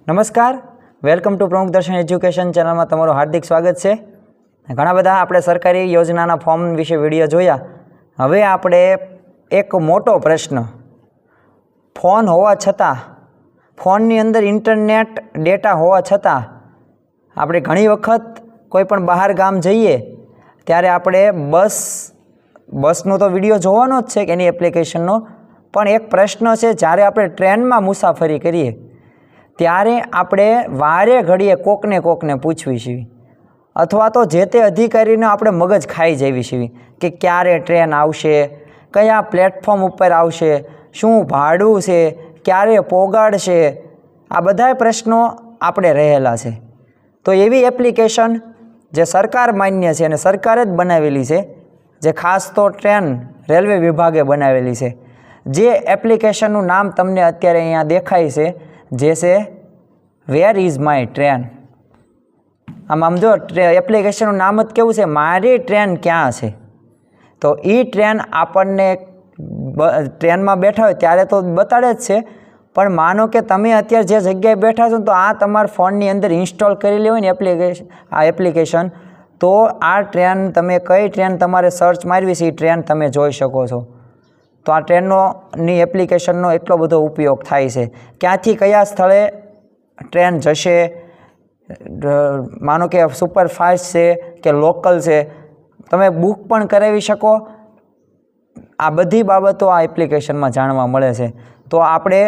નમસ્કાર, welcome to પ્રમુખ દર્શન એજ્યુકેશન ચેનલમાં તમારું હાર્દિક સ્વાગત છે। ઘણા બધા આપણે સરકારી યોજનાના ફોર્મ વિશે વિડીયો જોયા। હવે આપણે એક મોટો પ્રશ્ન, ફોન હોવા છતાં, ફોનની અંદર ઇન્ટરનેટ ડેટા હોવા છતાં આપણે ઘણી વખત કોઈ પણ બહાર ગામ જઈએ ત્યારે આપણે બસનો તો વિડીયો જોવાનો જ છે કે એની એપ્લિકેશનનો, પણ એક પ્રશ્ન છે, જ્યારે આપણે ટ્રેનમાં મુસાફરી કરીએ ત્યારે આપણે વારે ઘડીએ કોકને પૂછવી છીએ, અથવા તો જે તે અધિકારીનો આપણે મગજ ખાઈ જવી છીએ કે ક્યારે ટ્રેન આવશે, કયા પ્લેટફોર્મ ઉપર આવશે, શું ભાડું છે, ક્યારે પોગાડશે, આ બધા પ્રશ્નો આપણે રહેલા છે। તો એવી એપ્લિકેશન જે સરકાર માન્ય છે અને સરકારે જ બનાવેલી છે, જે ખાસ તો રેલવે વિભાગે બનાવેલી છે, જે એપ્લિકેશનનું નામ તમને અત્યારે અહીંયા દેખાય છે, જે છે વેર ઇઝ માય ટ્રેન। આમ જો એપ્લિકેશનનું નામ જ કેવું છે, મારી ટ્રેન ક્યાં છે। તો એ ટ્રેન આપણને ટ્રેનમાં બેઠા હોય ત્યારે તો બતાડે જ છે, પણ માનો કે તમે અત્યારે જે જગ્યાએ બેઠા છો તો આ તમારા ફોનની અંદર ઇન્સ્ટોલ કરેલી હોય ને એપ્લિકેશન, તો આ ટ્રેન તમે કઈ ટ્રેન તમારે સર્ચ મારવી છે એ ટ્રેન તમે જોઈ શકો છો। તો આ ટ્રેનની એપ્લિકેશનનો એટલો બધો ઉપયોગ થાય છે, ક્યાંથી કયા સ્થળે ટ્રેન જશે, માનો કે સુપરફાસ્ટ છે કે લોકલ છે, તમે બુક પણ કરાવી શકો। આ બધી બાબતો આ એપ્લિકેશનમાં જાણવા મળે છે। તો આપણે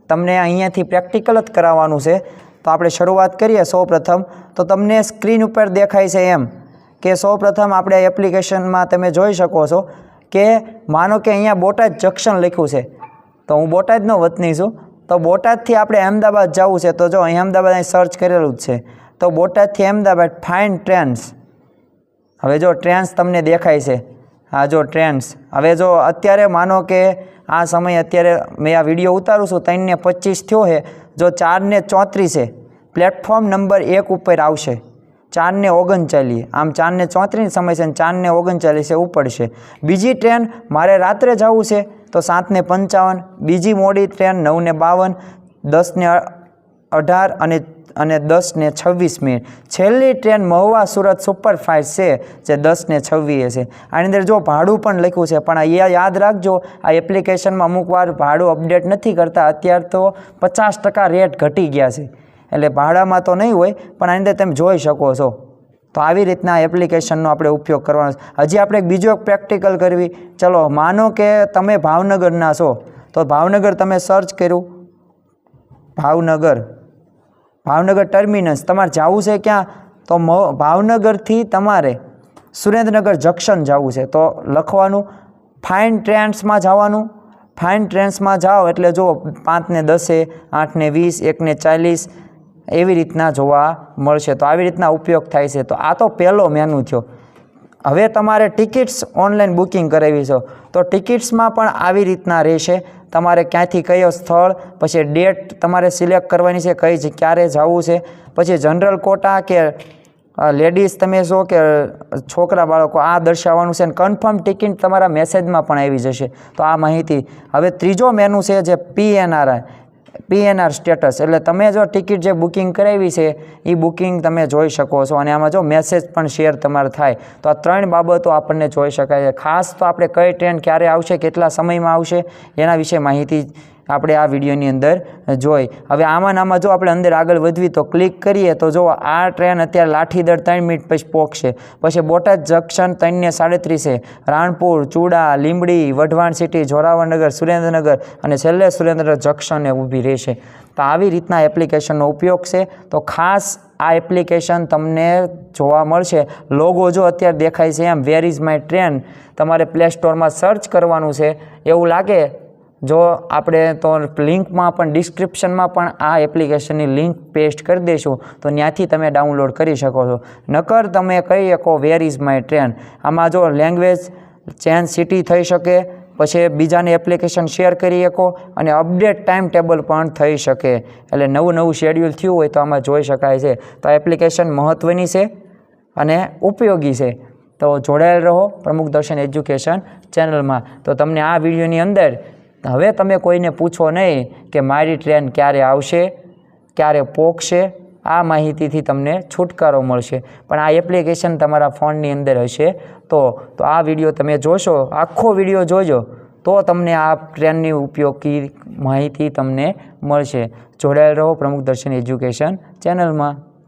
તમને અહીંયાથી પ્રેક્ટિકલ જ કરાવવાનું છે। તો આપણે શરૂઆત કરીએ। સૌપ્રથમ તો તમને સ્ક્રીન ઉપર દેખાય છે એમ કે સૌપ્રથમ આપણે એપ્લિકેશનમાં તમે જોઈ શકો છો કે માનો કે અહીંયા બોટાદ જંકશન લખ્યું છે, તો હું બોટાદનો વતની છું, તો બોટાદથી આપણે અહેમદાબાદ જવું છે, તો જો અહીં અહેમદાબાદ અહીં સર્ચ કરેલું જ છે, તો બોટાદથી અહેમદાબાદ ફાઇન્ડ ટ્રેન્સ। હવે જો ટ્રેન્સ તમને દેખાય છે, હા જો ટ્રેન્સ। હવે જો અત્યારે માનો કે આ સમય અત્યારે મેં આ વિડીયો ઉતારું છું 3:25 થયો છે, જો 4:34 છે, પ્લેટફોર્મ નંબર 1 ઉપર આવશે 4:39, આમ 4:34 સમય છે, 4:39 ઉપડશે। બીજી ટ્રેન મારે રાત્રે જવું છે તો 7:55, બીજી મોડી ટ્રેન 9:52, 10:18 અને 10:26। છેલ્લી ટ્રેન મહુવા સુરત સુપરફાસ્ટ છે જે 10:26 છે। આની અંદર જો ભાડું પણ લખ્યું છે, પણ યાદ રાખજો આ એપ્લિકેશનમાં અમુક વાર ભાડું અપડેટ નથી કરતા, અત્યારે તો 50% રેટ ઘટી ગયા છે, એટલે ભાડામાં તો નહીં હોય, પણ આની અંદર તમે જોઈ શકો છો। તો આવી રીતના એપ્લિકેશનનો આપણે ઉપયોગ કરવાનો છે। હજી આપણે બીજો પ્રેક્ટિકલ કરવી, ચલો માનો કે તમે ભાવનગરના છો, તો ભાવનગર તમે સર્ચ કર્યું, ભાવનગર ટર્મિનસ તમારે જવું છે ક્યાં, તો ભાવનગરથી તમારે સુરેન્દ્રનગર જંકશન જવું છે, તો લખવાનું ફાઇન્ડ ટ્રેન્સમાં જવાનું। ફાઇન્ડ ટ્રેન્સમાં જાઓ એટલે જુઓ 5:10, 8:20, 1:40 એવી રીતના જોવા મળશે। તો આવી રીતના ઉપયોગ થાય છે। તો આ તો પહેલો મેનુ થયો। હવે તમારે ટિકિટ્સ ઓનલાઈન બુકિંગ કરાવી છો, તો ટિકિટ્સમાં પણ આવી રીતના રહેશે, તમારે ક્યાંથી કયો સ્થળ, પછી ડેટ તમારે સિલેક્ટ કરવાની છે, ક્યારે જવું છે, પછી જનરલ કોટા કે લેડીઝ તમે છો કે છોકરા બાળકો, આ દર્શાવવાનું છે, અને કન્ફર્મ ટિકિટ તમારા મેસેજમાં પણ આવી જશે। તો આ માહિતી। હવે ત્રીજો મેનુ છે જે PNR સ્ટેટસ, એટલે તમે જો ટિકિટ જે બુકિંગ કરાવી છે એ બુકિંગ તમે જોઈ શકો છો, અને આમાં જો મેસેજ પણ શેર તમારે થાય। તો આ 3 બાબતો આપણને જોઈ શકાય છે। ખાસ તો આપણે કઈ ટ્રેન ક્યારે આવશે, કેટલા સમયમાં આવશે, એના વિશે માહિતી આપણે આ વિડીયોની અંદર જોઈ। હવે આમાં જો આપણે અંદર આગળ વધવી તો ક્લિક કરીએ તો જો આ ટ્રેન અત્યારે લાઠીદળ 3 મિનિટ પછી પહોંચશે, પછી બોટાદ જંકશન 3:37, રાણપુર, ચૂડા, લીંબડી, વઢવાણ સિટી, જોરાવરનગર, સુરેન્દ્રનગર અને છેલ્લે સુરેન્દ્રનગર જંકશને ઊભી રહેશે। તો આવી રીતના એપ્લિકેશનનો ઉપયોગ છે। તો ખાસ આ એપ્લિકેશન તમને જોવા મળશે, લોગો જો અત્યારે દેખાય છે એમ વેર ઇઝ માય ટ્રેન, તમારે પ્લે સ્ટોરમાં સર્ચ કરવાનું છે। એવું લાગે જો આપણે તો લિંકમાં પણ ડિસ્ક્રિપ્શનમાં પણ આ એપ્લિકેશનની લિંક પેસ્ટ કરી દઈશું, તો ત્યાંથી તમે ડાઉનલોડ કરી શકો છો। નકર તમે કહી શકો વેર ઇઝ માય ટ્રેન, આમાં જો લેંગ્વેજ ચેન્જ સિટી થઈ શકે, પછી બીજાને એપ્લિકેશન શેર કરી શકો, અને અપડેટ ટાઈમ ટેબલ પણ થઈ શકે, એટલે નવું શેડ્યુલ થયું હોય તો આમાં જોઈ શકાય છે। તો આ એપ્લિકેશન મહત્ત્વની છે અને ઉપયોગી છે। તો જોડાયેલ રહો પ્રમુખ દર્શન એજ્યુકેશન ચેનલમાં। તો તમને આ વિડીયોની અંદર હવે તમે કોઈને પૂછો નહીં કે મારી ટ્રેન ક્યારે આવશે, ક્યારે પોકશે, આ માહિતીથી તમને છુટકારો મળશે. પણ આ એપ્લિકેશન તમારા ફોનની અંદર હશે તો આ વિડીયો તમે જોશો, આખો વિડીયો જોજો તો તમને આ ટ્રેનની ઉપયોગી માહિતી તમને મળશે. જોડાયેલ રહો પ્રમુખ દર્શન એજ્યુકેશન ચેનલમાં.